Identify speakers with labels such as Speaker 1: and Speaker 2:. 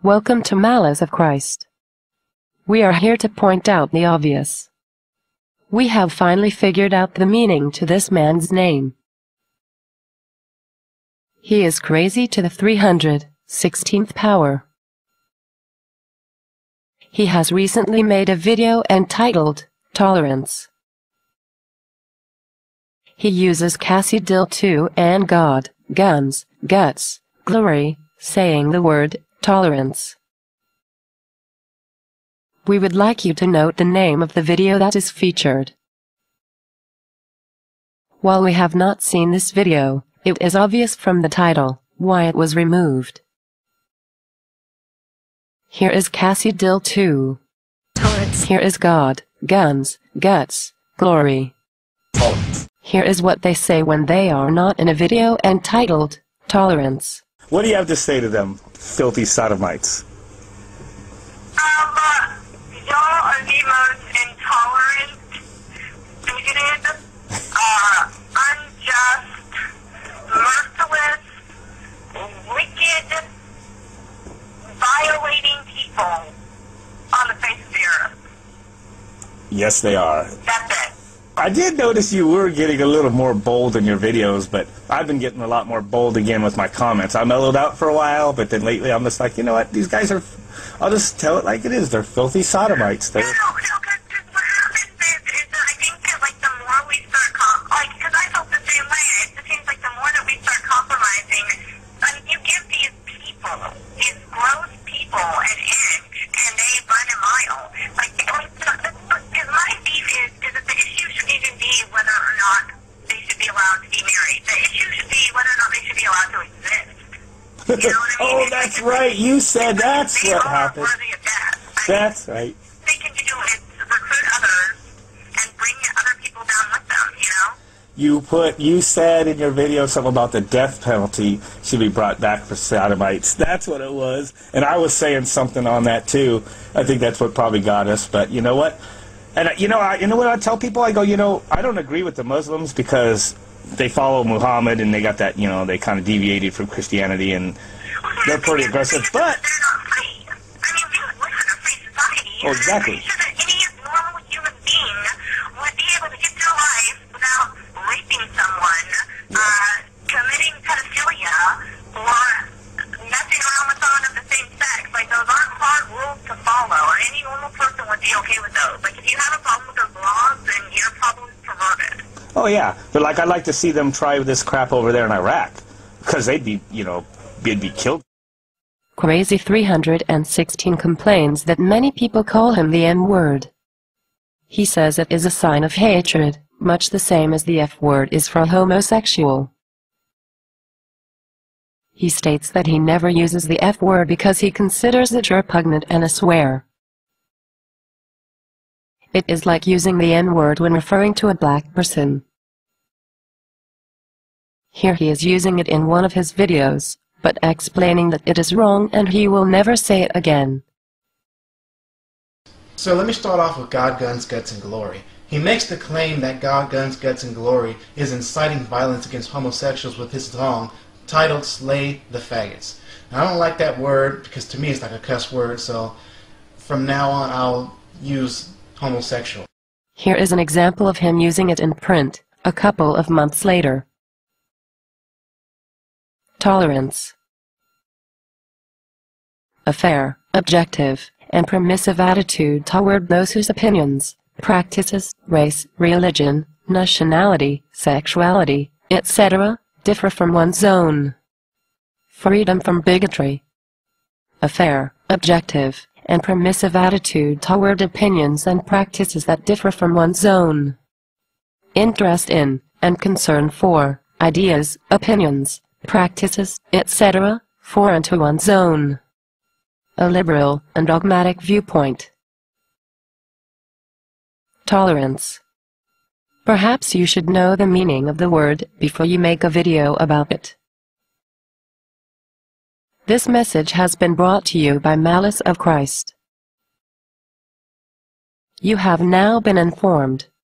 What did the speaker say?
Speaker 1: Welcome to Malice of Christ. We are here to point out the obvious. We have finally figured out the meaning to this man's name. He is crazy to the 316th power. He has recently made a video entitled Tolerance. He uses Tख़λt'S and God, guns, guts, glory, saying the word tolerance. We would like you to note the name of the video that is featured. While we have not seen this video, it is obvious from the title why it was removed. Here is Tख़λt'S.
Speaker 2: Tolerance.
Speaker 1: Here is God, guns, guts, glory.
Speaker 3: Tolerance.
Speaker 1: Here is what they say when they are not in a video entitled Tolerance.
Speaker 3: What do you have to say to them, filthy sodomites?
Speaker 4: Y'all are the most intolerant, bigoted, unjust, merciless, wicked, violating people on the face of the earth.
Speaker 3: Yes, they are.
Speaker 4: That's it.
Speaker 3: I did notice you were getting a little more bold in your videos, but I've been getting a lot more bold again with my comments. I mellowed out for a while, but then lately I'm just like, you know what, these guys are, I'll just tell it like it is. They're filthy sodomites. They're...
Speaker 4: No, because what happens is that I think that, like, the more we start, because I felt the same way, it seems like the more that we start compromising, you give these people, these gross people, an inch, and they run a mile. Like, because my beef is that the issue shouldn't even be whether or not they should be allowed to be married. The issue should be whether or not they should be allowed to exist. You know what I mean?
Speaker 3: Oh, that's right. You said that's
Speaker 4: they
Speaker 3: what
Speaker 4: are
Speaker 3: happened.
Speaker 4: worthy of death.
Speaker 3: That's right.
Speaker 4: They can do is recruit others and bring other people down with them, you know?
Speaker 3: You said in your video something about the death penalty should be brought back for sodomites. That's what it was. And I was saying something on that too. I think that's what probably got us. But you know what? And you know what I tell people? I go, I don't agree with the Muslims because they follow Muhammad and they got that, they kind of deviated from Christianity and they're pretty aggressive. But
Speaker 4: they're not free. I mean, we live in a free society.
Speaker 3: Oh, exactly.
Speaker 4: I'm pretty sure that any normal human being would be able to get through life without raping someone, committing pedophilia, or messing around with someone of the same sex. Like, those aren't hard rules to follow, and any normal person would be okay with those. Like, if you have a problem with those laws, then your problem is perverted.
Speaker 3: oh yeah, but like I'd like to see them try this crap over there in Iraq because they'd be, they'd be killed.
Speaker 1: Crazy 316 complains that many people call him the M-word. He says it is a sign of hatred, much the same as the F-word is for a homosexual. He states that he never uses the F-word because he considers it repugnant and a swear. It is like using the N-word when referring to a black person. Here he is using it in one of his videos, but explaining that it is wrong and he will never say it again.
Speaker 5: So let me start off with God, Guns, Guts, and Glory. He makes the claim that God, Guns, Guts, and Glory is inciting violence against homosexuals with his song titled Slay the Faggots. Now, I don't like that word because to me it's like a cuss word, so from now on I'll use homosexual.
Speaker 1: Here is an example of him using it in print, a couple of months later. Tolerance. A fair, objective, and permissive attitude toward those whose opinions, practices, race, religion, nationality, sexuality, etc., differ from one's own. Freedom from bigotry. A fair, objective, and permissive attitude toward opinions and practices that differ from one's own. Interest in, and concern for, ideas, opinions, practices, etc., foreign to one's own. A liberal and dogmatic viewpoint. Tolerance. Perhaps you should know the meaning of the word before you make a video about it. This message has been brought to you by Malice of Christ. You have now been informed.